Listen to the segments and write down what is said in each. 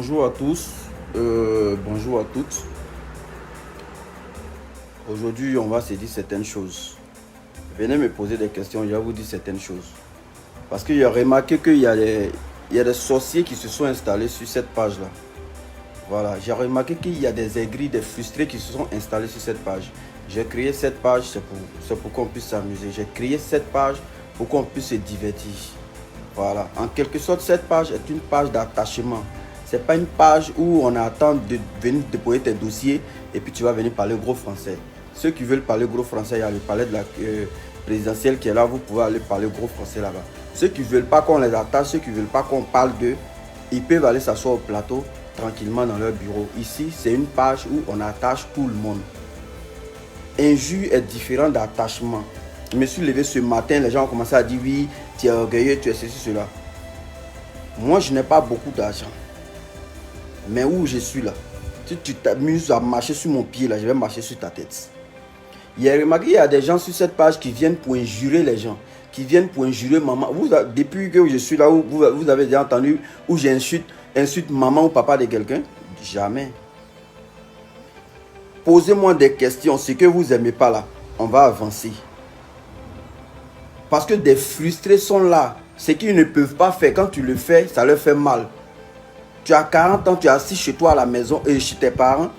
Bonjour à tous, bonjour à toutes. Aujourd'hui, on va se dire certaines choses. Venez me poser des questions, je vais vous dire certaines choses. Parce que j'ai remarqué qu'il y a des sorciers qui se sont installés sur cette page-là. Voilà, j'ai remarqué qu'il y a des aigris, des frustrés qui se sont installés sur cette page. J'ai créé cette page, c'est pour qu'on puisse s'amuser. J'ai créé cette page pour qu'on puisse se divertir. Voilà, en quelque sorte, cette page est une page d'attachement. C'est pas une page où on attend de venir déposer tes dossiers et puis tu vas venir parler gros français. Ceux qui veulent parler gros français, il y a le palais de la présidentielle qui est là, vous pouvez aller parler gros français là-bas. Ceux qui ne veulent pas qu'on les attache, ceux qui ne veulent pas qu'on parle d'eux, ils peuvent aller s'asseoir au plateau tranquillement dans leur bureau. Ici, c'est une page où on attache tout le monde. Injure est différent d'attachement. Je me suis levé ce matin, les gens ont commencé à dire oui, tu es orgueilleux, tu es ceci, cela. Moi, je n'ai pas beaucoup d'argent. Mais où je suis là, si tu t'amuses à marcher sur mon pied là, je vais marcher sur ta tête. Il y a remarqué, il y a des gens sur cette page qui viennent pour injurer les gens, qui viennent pour injurer maman. Depuis que je suis là, vous avez déjà entendu où j'insulte maman ou papa de quelqu'un? Jamais. Posez-moi des questions, ce que vous n'aimez pas là, on va avancer. Parce que des frustrés sont là. Ce qu'ils ne peuvent pas faire, quand tu le fais, ça leur fait mal. Tu as 40 ans, tu es assis chez toi à la maison et chez tes parents.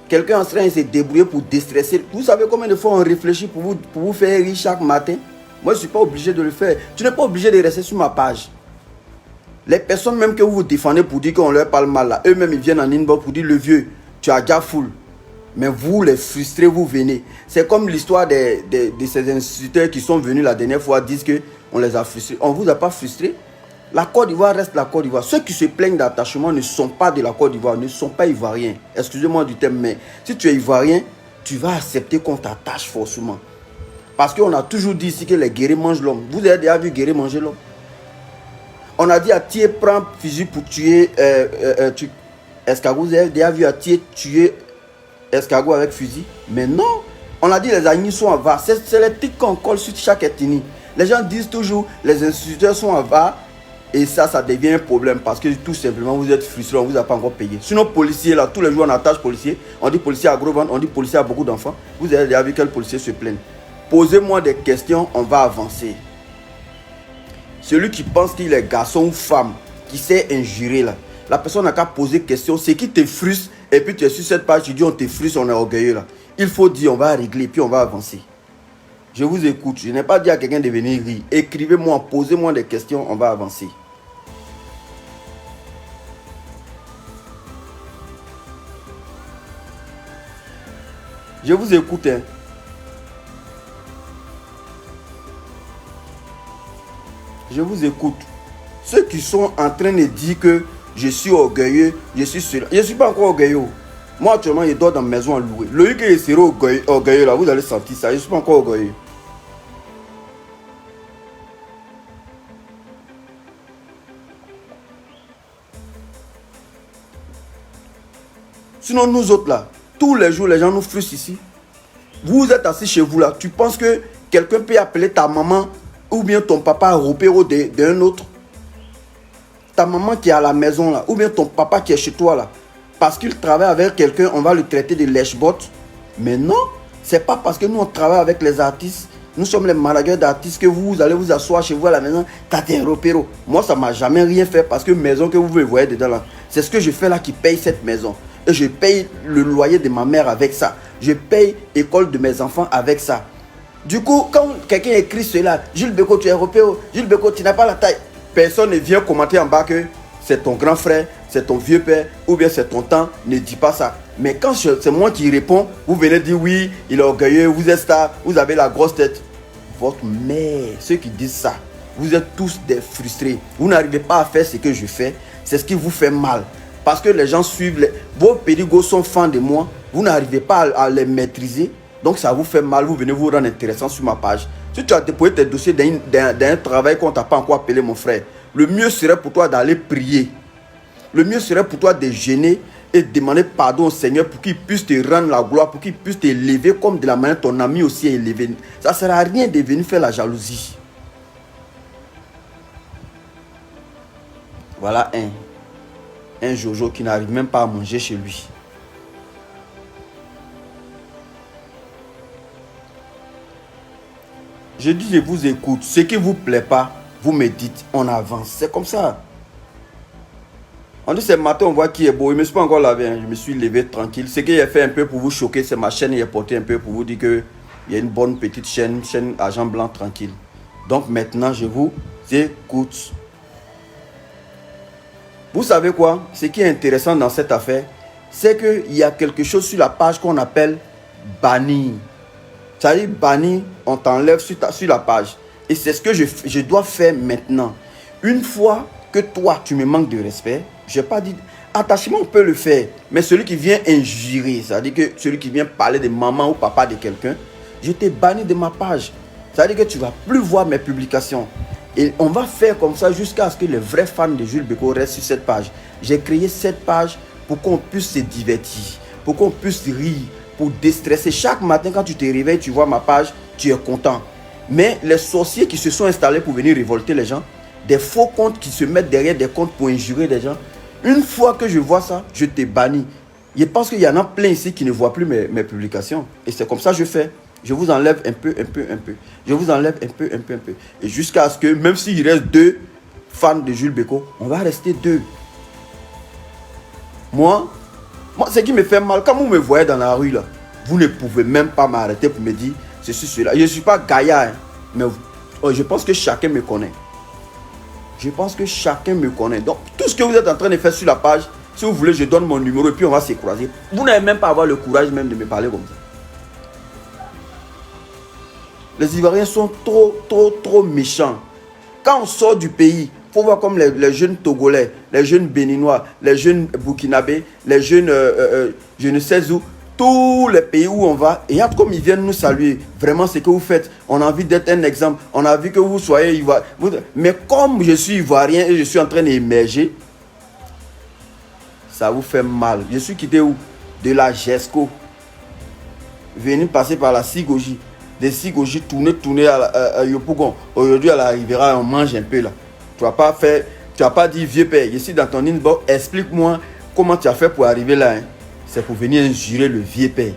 Quelqu'un en train de se débrouiller pour déstresser. Vous savez combien de fois on réfléchit pour vous faire rire chaque matin? Moi, je ne suis pas obligé de le faire. Tu n'es pas obligé de rester sur ma page. Les personnes même que vous défendez pour dire qu'on leur parle mal, là, eux-mêmes, ils viennent en inbox pour dire le vieux, tu as déjà full. Mais vous, les frustrés, vous venez. C'est comme l'histoire de ces instituteurs qui sont venus la dernière fois, disent qu'on les a frustrés. On ne vous a pas frustrés. La Côte d'Ivoire reste la Côte d'Ivoire. Ceux qui se plaignent d'attachement ne sont pas de la Côte d'Ivoire, ne sont pas ivoiriens. Excusez-moi du terme, mais si tu es ivoirien, tu vas accepter qu'on t'attache forcément. Parce qu'on a toujours dit ici que les guerriers mangent l'homme. Vous avez déjà vu guerrier manger l'homme? On a dit à Thier prend fusil pour tuer escargot. Vous avez déjà vu à Thier tuer escargot avec fusil? Mais non. On a dit les agneaux sont avares. C'est les tics qu'on colle sur chaque ethnie. Les gens disent toujours les instituteurs sont avares. Et ça devient un problème parce que tout simplement vous êtes frustré, on ne vous a pas encore payé. Sinon, policiers là, tous les jours on attache policiers. On dit policier à gros ventre, on dit policier à beaucoup d'enfants. Vous avez déjà vu quel policier se plaignent. Posez-moi des questions, on va avancer. Celui qui pense qu'il est garçon ou femme, qui sait injurer là, la personne n'a qu'à poser question. C'est qui te frustre et puis tu es sur cette page, tu dis on te frustre, on est orgueilleux là. Il faut dire on va régler puis on va avancer. Je vous écoute, je n'ai pas dit à quelqu'un de venir rire. Écrivez-moi, posez-moi des questions, on va avancer. Je vous écoute. Hein. Je vous écoute. Ceux qui sont en train de dire que je suis orgueilleux, je suis cela. Je ne suis pas encore orgueilleux. Moi, actuellement, je dors dans ma maison à louer. Le jour que je serai orgueilleux, là, vous allez sentir ça. Je ne suis pas encore orgueilleux. Sinon, nous autres, là, tous les jours, les gens nous frustrent ici. Vous êtes assis chez vous, là. Tu penses que quelqu'un peut appeler ta maman ou bien ton papa repéro d'un autre? Ta maman qui est à la maison, là, ou bien ton papa qui est chez toi, là. Parce qu'il travaille avec quelqu'un, on va le traiter de lèche-bot. Mais non, c'est pas parce que nous, on travaille avec les artistes. Nous sommes les managers d'artistes que vous allez vous asseoir chez vous à la maison. T'as des repéros. Moi, ça m'a jamais rien fait parce que maison que vous voyez dedans, là, c'est ce que je fais là qui paye cette maison. Et je paye le loyer de ma mère avec ça. Je paye l'école de mes enfants avec ça. Du coup, quand quelqu'un écrit cela, Jules Beko, tu es européen, Jules Beko, tu n'as pas la taille. Personne ne vient commenter en bas que c'est ton grand frère, c'est ton vieux père, ou bien c'est ton temps. Ne dis pas ça. Mais quand c'est moi qui réponds, vous venez dire oui, il est orgueilleux, vous êtes star, vous avez la grosse tête. Votre mère, ceux qui disent ça, vous êtes tous des frustrés. Vous n'arrivez pas à faire ce que je fais. C'est ce qui vous fait mal. Parce que les gens suivent, vos pédigos sont fans de moi, vous n'arrivez pas à les maîtriser, donc ça vous fait mal, vous venez vous rendre intéressant sur ma page. Si tu as déposé tes dossiers d'un travail qu'on ne t'a pas encore appelé mon frère, le mieux serait pour toi d'aller prier. Le mieux serait pour toi de gêner et demander pardon au Seigneur pour qu'il puisse te rendre la gloire, pour qu'il puisse t'élever comme de la manière ton ami aussi est élevé. Ça ne sert à rien de venir faire la jalousie. Voilà un. un Jojo qui n'arrive même pas à manger chez lui. Je dis, je vous écoute. Ce qui ne vous plaît pas, vous me dites, on avance. C'est comme ça. On dit, ce matin, on voit qui est beau. Je ne me suis pas encore lavé. Hein. Je me suis levé tranquille. Ce que j'ai fait un peu pour vous choquer, c'est ma chaîne. J'ai porté un peu pour vous dire qu'il y a une bonne petite chaîne argent blanc tranquille. Donc maintenant, je vous écoute. Vous savez quoi? Ce qui est intéressant dans cette affaire, c'est qu'il y a quelque chose sur la page qu'on appelle bannir. C'est-à-dire bannir, on t'enlève sur la page. Et c'est ce que je dois faire maintenant. Une fois que toi, tu me manques de respect, je n'ai pas dit... Attachement, on peut le faire. Mais celui qui vient injurer, c'est-à-dire que celui qui vient parler de maman ou papa de quelqu'un, je t'ai banni de ma page. C'est-à-dire que tu ne vas plus voir mes publications. Et on va faire comme ça jusqu'à ce que les vrais fans de Jules Beko restent sur cette page. J'ai créé cette page pour qu'on puisse se divertir, pour qu'on puisse rire, pour déstresser. Chaque matin, quand tu te réveilles, tu vois ma page, tu es content. Mais les sorciers qui se sont installés pour venir révolter les gens, des faux comptes qui se mettent derrière des comptes pour injurer des gens, une fois que je vois ça, je te bannis. Je pense qu'il y en a plein ici qui ne voient plus mes publications. Et c'est comme ça que je fais. Je vous enlève un peu. Je vous enlève un peu. Et jusqu'à ce que, même s'il reste 2 fans de Jules Beko, on va rester 2. Moi, ce qui me fait mal, quand vous me voyez dans la rue, là, vous ne pouvez même pas m'arrêter pour me dire ceci, cela. Je ne suis pas gaillard, hein, mais je pense que chacun me connaît. Je pense que chacun me connaît. Donc, tout ce que vous êtes en train de faire sur la page, si vous voulez, je donne mon numéro et puis on va se croiser. Vous n'avez même pas avoir le courage même de me parler comme ça. Les Ivoiriens sont trop méchants. Quand on sort du pays, il faut voir comme les jeunes Togolais, les jeunes Béninois, les jeunes Burkinabés, les jeunes je ne sais où, tous les pays où on va, et regarde comme ils viennent nous saluer. Vraiment, ce que vous faites, on a envie d'être un exemple. On a vu que vous soyez Ivoirien. Mais comme je suis Ivoirien et je suis en train d'émerger, ça vous fait mal. Je suis quitté où? De la GESCO. Venu passer par la Sigoji. Des Sigoji, tourner à Yopougon. Aujourd'hui, à la Riviera, on mange un peu là. Tu n'as pas dit, vieux père, je suis dans ton inbox, explique-moi comment tu as fait pour arriver là. Hein. C'est pour venir injurer le vieux père.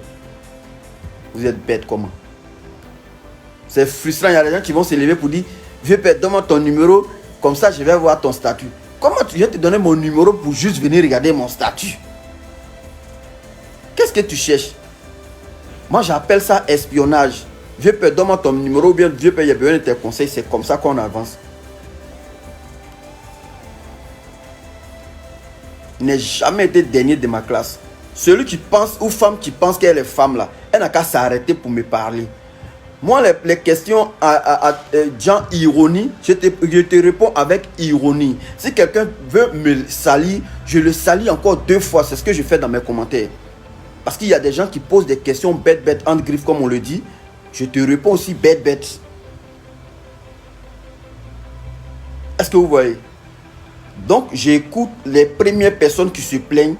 Vous êtes bête comment? C'est frustrant. Il y a des gens qui vont se lever pour dire, vieux père, donne-moi ton numéro, comme ça je vais voir ton statut. Comment tu viens te donner mon numéro pour juste venir regarder mon statut? Qu'est-ce que tu cherches? Moi j'appelle ça espionnage. Vieux père, donne-moi ton numéro, ou bien vieux père, il y a besoin de tes conseils. C'est comme ça qu'on avance. Il n'a jamais été dernier de ma classe. Celui qui pense, ou femme qui pense qu'elle est femme là, elle n'a qu'à s'arrêter pour me parler. Moi, les questions à gens ironie, je te réponds avec ironie. Si quelqu'un veut me salir, je le salis encore 2 fois. C'est ce que je fais dans mes commentaires. Parce qu'il y a des gens qui posent des questions bêtes, entre griffes, comme on le dit. Je te réponds aussi bête. Est-ce que vous voyez? Donc, j'écoute les premières personnes qui se plaignent.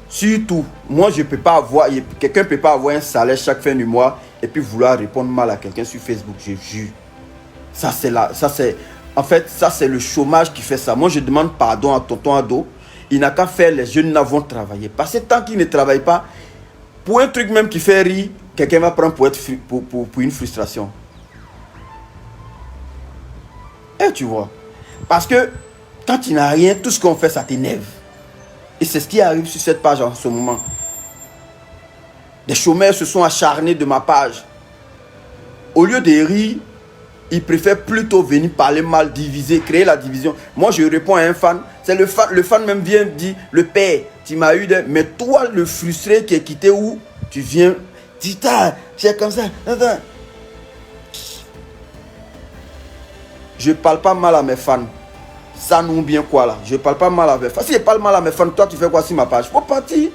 Surtout, moi, je peux pas avoir, quelqu'un ne peut pas avoir un salaire chaque fin du mois et puis vouloir répondre mal à quelqu'un sur Facebook, je jure. En fait, ça c'est le chômage qui fait ça. Moi, je demande pardon à tonton Ado. Il n'a qu'à faire, les jeunes là vont travailler. Parce que tant qu'ils ne travaillent pas, pour un truc même qui fait rire, quelqu'un va prendre pour une frustration. Et tu vois. Parce que quand il n'a rien, tout ce qu'on fait, ça t'énerve. Et c'est ce qui arrive sur cette page en ce moment. Des chômeurs se sont acharnés de ma page. Au lieu de rire, ils préfèrent plutôt venir parler mal, diviser, créer la division. Moi, je réponds à un fan. C'est le fan même vient dire, le père, tu m'as eu des... Mais toi, le frustré qui est quitté où, tu viens, dis-toi, c'est comme ça. Je ne parle pas mal à mes fans. Ça nous bien quoi là? Je ne parle pas mal à mes fans. Si je parle mal à mes fans, toi tu fais quoi sur ma page? Faut partir.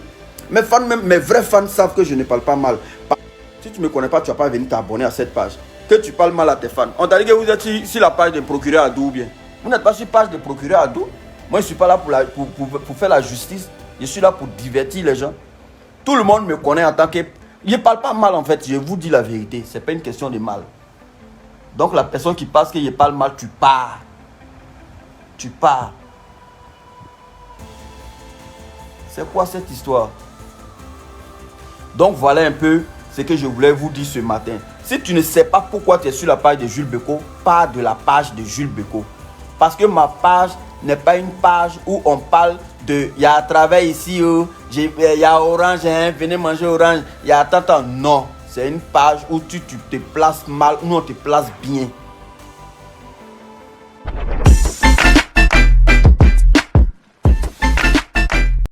Mes fans, même mes vrais fans savent que je ne parle pas mal. Si tu ne me connais pas, tu ne vas pas venir t'abonner à cette page. Que tu parles mal à tes fans. On t'a dit que vous êtes sur la page de procureur Adou ou bien? Vous n'êtes pas sur la page de procureur Adou. Moi je ne suis pas là pour faire la justice. Je suis là pour divertir les gens. Tout le monde me connaît en tant que... Je ne parle pas mal en fait. Je vous dis la vérité. Ce n'est pas une question de mal. Donc la personne qui pense que je parle mal, tu pars. Tu pars. C'est quoi cette histoire? Donc voilà un peu ce que je voulais vous dire ce matin. Si tu ne sais pas pourquoi tu es sur la page de Jules Bécaud, pars de la page de Jules Bécaud. Parce que ma page n'est pas une page où on parle de il y a un travail ici, il y a orange, venez manger orange, il y a tant. Non, c'est une page où tu te places mal, où on te place bien.